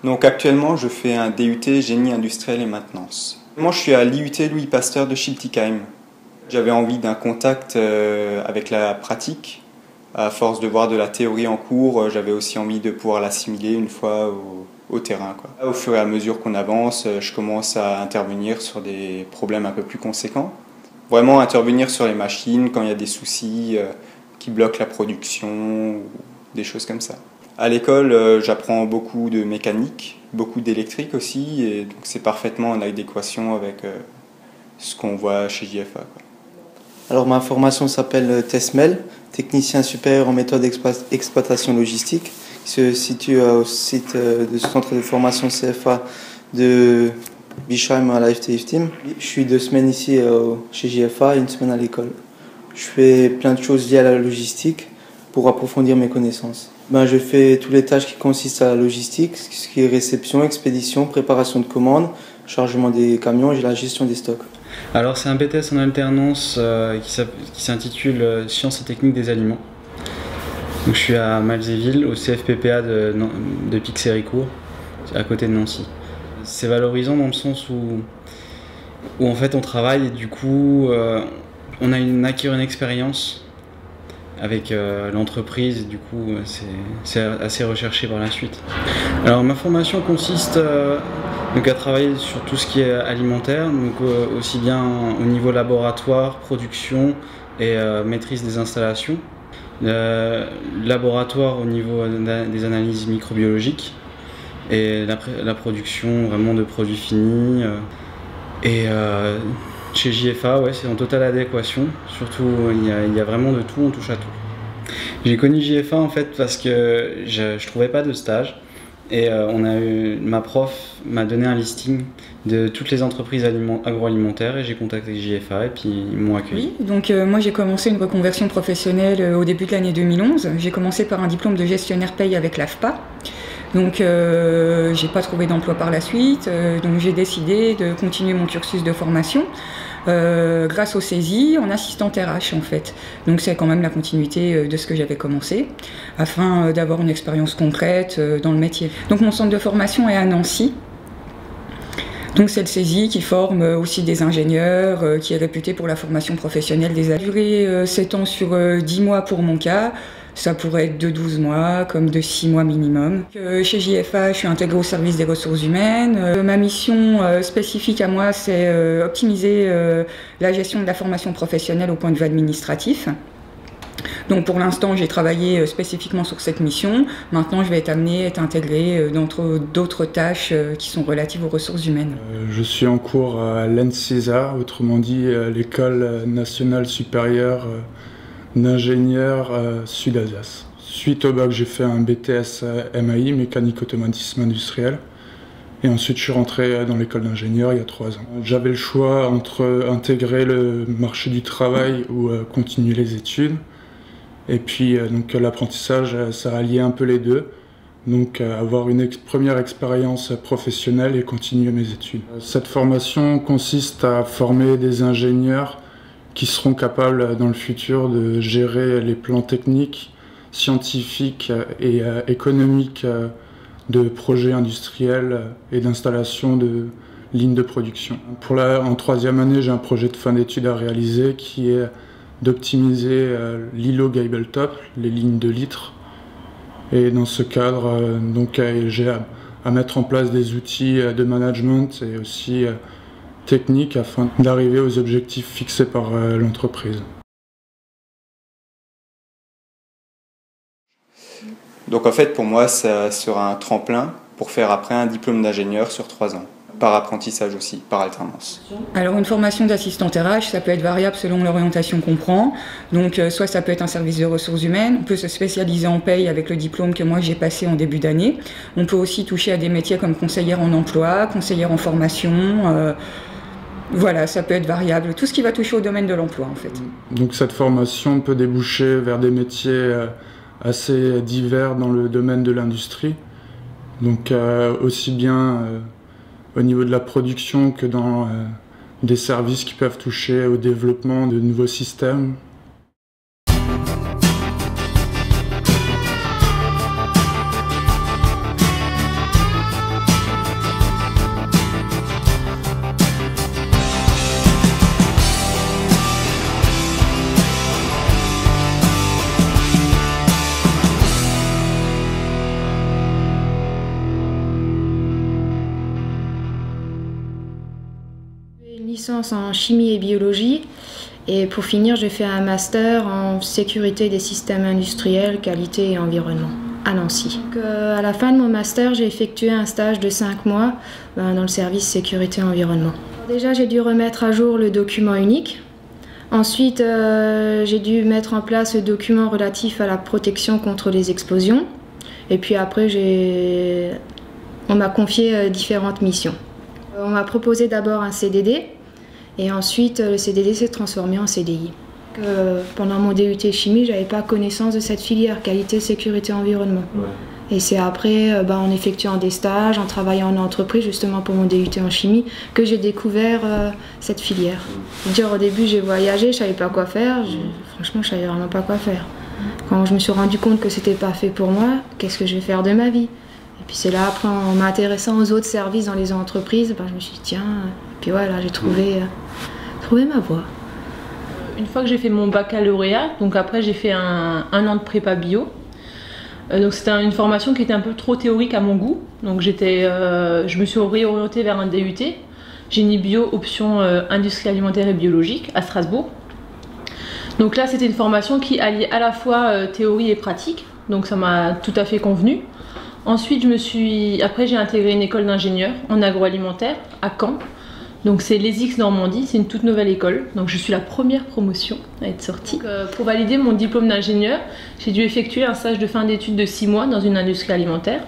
Donc actuellement, je fais un DUT Génie industriel et maintenance. Moi, je suis à l'IUT Louis Pasteur de Schiltigheim. J'avais envie d'un contact avec la pratique. À force de voir de la théorie en cours, j'avais aussi envie de pouvoir l'assimiler une fois au terrain, quoi. Au fur et à mesure qu'on avance, je commence à intervenir sur des problèmes un peu plus conséquents. Vraiment intervenir sur les machines quand il y a des soucis qui bloquent la production ou des choses comme ça. À l'école, j'apprends beaucoup de mécanique, beaucoup d'électrique aussi, et donc c'est parfaitement en adéquation avec ce qu'on voit chez JFA, quoi. Alors ma formation s'appelle TESMEL, technicien supérieur en méthode d'exploitation logistique, qui se situe au site du centre de formation CFA de Bischheim à la FT-IFTIM. Je suis 2 semaines ici chez JFA et 1 semaine à l'école. Je fais plein de choses liées à la logistique pour approfondir mes connaissances. Je fais toutes les tâches qui consistent à la logistique, ce qui est réception, expédition, préparation de commandes, chargement des camions et la gestion des stocks. Alors c'est un BTS en alternance qui s'intitule Sciences et techniques des aliments. Donc, je suis à Malzéville, au CFPPA de Pixéricourt, à côté de Nancy. C'est valorisant dans le sens où en fait on travaille et du coup on acquiert une expérience avec l'entreprise, du coup c'est assez recherché par la suite. Alors ma formation consiste donc à travailler sur tout ce qui est alimentaire, donc aussi bien au niveau laboratoire, production et maîtrise des installations. Laboratoire au niveau des analyses microbiologiques et la production vraiment de produits finis. Chez JFA, ouais, c'est en totale adéquation, surtout il y a vraiment de tout, on touche à tout. J'ai connu JFA en fait parce que je trouvais pas de stage et ma prof m'a donné un listing de toutes les entreprises agroalimentaires et j'ai contacté JFA et puis ils m'ont accueilli. Oui, donc moi j'ai commencé une reconversion professionnelle au début de l'année 2011. J'ai commencé par un diplôme de gestionnaire paye avec l'AFPA. Donc j'ai pas trouvé d'emploi par la suite, donc j'ai décidé de continuer mon cursus de formation grâce au CESI en assistante RH en fait. Donc c'est quand même la continuité de ce que j'avais commencé afin d'avoir une expérience concrète dans le métier. Donc mon centre de formation est à Nancy. Donc c'est le CESI qui forme aussi des ingénieurs, qui est réputé pour la formation professionnelle des adultes. La durée s'étend sur 10 mois pour mon cas. Ça pourrait être de 12 mois, comme de 6 mois minimum. Chez JFA, je suis intégrée au service des ressources humaines. Ma mission spécifique à moi, c'est optimiser la gestion de la formation professionnelle au point de vue administratif. Donc pour l'instant, j'ai travaillé spécifiquement sur cette mission. Maintenant, je vais être amenée à être intégrée dans d'autres tâches qui sont relatives aux ressources humaines. Je suis en cours à l'ENSISA, autrement dit l'École nationale supérieure d'ingénieur Sud-Alsace. Suite au bac, j'ai fait un BTS MAI, mécanique automatisme industriel. Et ensuite, je suis rentré dans l'école d'ingénieur il y a 3 ans. J'avais le choix entre intégrer le marché du travail ou continuer les études. Et puis, donc l'apprentissage, ça alliait un peu les deux. Donc, avoir une première expérience professionnelle et continuer mes études. Cette formation consiste à former des ingénieurs qui seront capables dans le futur de gérer les plans techniques, scientifiques et économiques de projets industriels et d'installation de lignes de production. En 3e année, j'ai un projet de fin d'études à réaliser qui est d'optimiser l'îlot Gabletop, les lignes de litres. Et dans ce cadre, j'ai à mettre en place des outils de management et aussi techniques afin d'arriver aux objectifs fixés par l'entreprise. Donc en fait, pour moi, ça sera un tremplin pour faire après un diplôme d'ingénieur sur 3 ans. Par apprentissage aussi, par alternance. Alors une formation d'assistante RH, ça peut être variable selon l'orientation qu'on prend. Donc soit ça peut être un service de ressources humaines, on peut se spécialiser en paye avec le diplôme que moi j'ai passé en début d'année. On peut aussi toucher à des métiers comme conseillère en emploi, conseillère en formation. Voilà, ça peut être variable. Tout ce qui va toucher au domaine de l'emploi en fait. Donc cette formation peut déboucher vers des métiers assez divers dans le domaine de l'industrie. Donc aussi bien au niveau de la production que dans des services qui peuvent toucher au développement de nouveaux systèmes. licence en chimie et biologie. Et pour finir, j'ai fait un master en sécurité des systèmes industriels, qualité et environnement à Nancy. Donc, à la fin de mon master, j'ai effectué un stage de 5 mois dans le service sécurité et environnement. Déjà, j'ai dû remettre à jour le document unique. Ensuite, j'ai dû mettre en place le document relatif à la protection contre les explosions. Et puis après, on m'a confié différentes missions. On m'a proposé d'abord un CDD. Et ensuite, le CDD s'est transformé en CDI. Pendant mon DUT chimie, je n'avais pas connaissance de cette filière, qualité, sécurité, environnement. Ouais. Et c'est après, en effectuant des stages, en travaillant en entreprise, justement pour mon DUT en chimie, que j'ai découvert cette filière. Dire, au début, j'ai voyagé, je ne savais pas quoi faire. Franchement, je ne savais vraiment pas quoi faire. Quand je me suis rendu compte que ce n'était pas fait pour moi, qu'est-ce que je vais faire de ma vie? Et puis c'est là, après, en m'intéressant aux autres services dans les entreprises, je me suis dit, tiens, et puis voilà, j'ai trouvé ma voie. Une fois que j'ai fait mon baccalauréat, donc après j'ai fait un an de prépa bio. Donc c'était une formation qui était un peu trop théorique à mon goût. Donc je me suis réorientée vers un DUT, génie bio, option industrie alimentaire et biologique à Strasbourg. Donc là c'était une formation qui alliait à la fois théorie et pratique, donc ça m'a tout à fait convenu. Ensuite après j'ai intégré une école d'ingénieur en agroalimentaire à Caen. Donc c'est l'ESIX Normandie, c'est une toute nouvelle école, donc je suis la première promotion à être sortie. Donc, pour valider mon diplôme d'ingénieur, j'ai dû effectuer un stage de fin d'études de 6 mois dans une industrie alimentaire.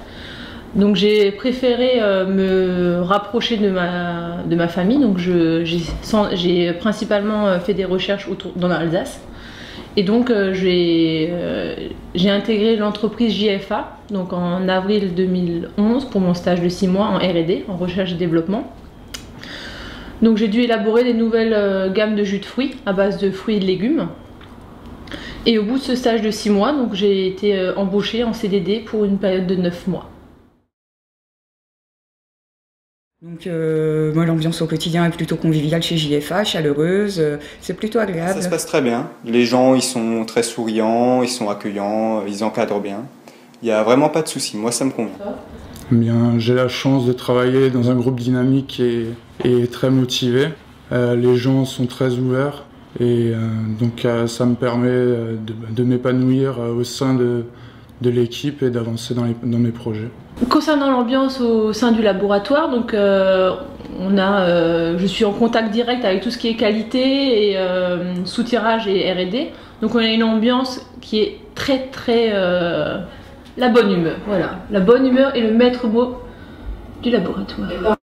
Donc j'ai préféré me rapprocher de ma famille, donc j'ai principalement fait des recherches dans l'Alsace. Et donc j'ai intégré l'entreprise JFA donc en avril 2011 pour mon stage de 6 mois en R&D, en recherche et développement. Donc j'ai dû élaborer des nouvelles gammes de jus de fruits à base de fruits et de légumes. Et au bout de ce stage de 6 mois, donc j'ai été embauchée en CDD pour une période de 9 mois. Donc moi l'ambiance au quotidien est plutôt conviviale chez JFA, chaleureuse, c'est plutôt agréable. Ça se passe très bien. Les gens ils sont très souriants, ils sont accueillants, ils encadrent bien. Il n'y a vraiment pas de souci, moi ça me convient. Bien, j'ai la chance de travailler dans un groupe dynamique et très motivé. Les gens sont très ouverts et donc ça me permet de m'épanouir au sein de l'équipe et d'avancer dans mes projets. Concernant l'ambiance au sein du laboratoire, donc je suis en contact direct avec tout ce qui est qualité et soutirage et R&D. Donc on a une ambiance qui est très la bonne humeur. Voilà, la bonne humeur est le maître mot du laboratoire.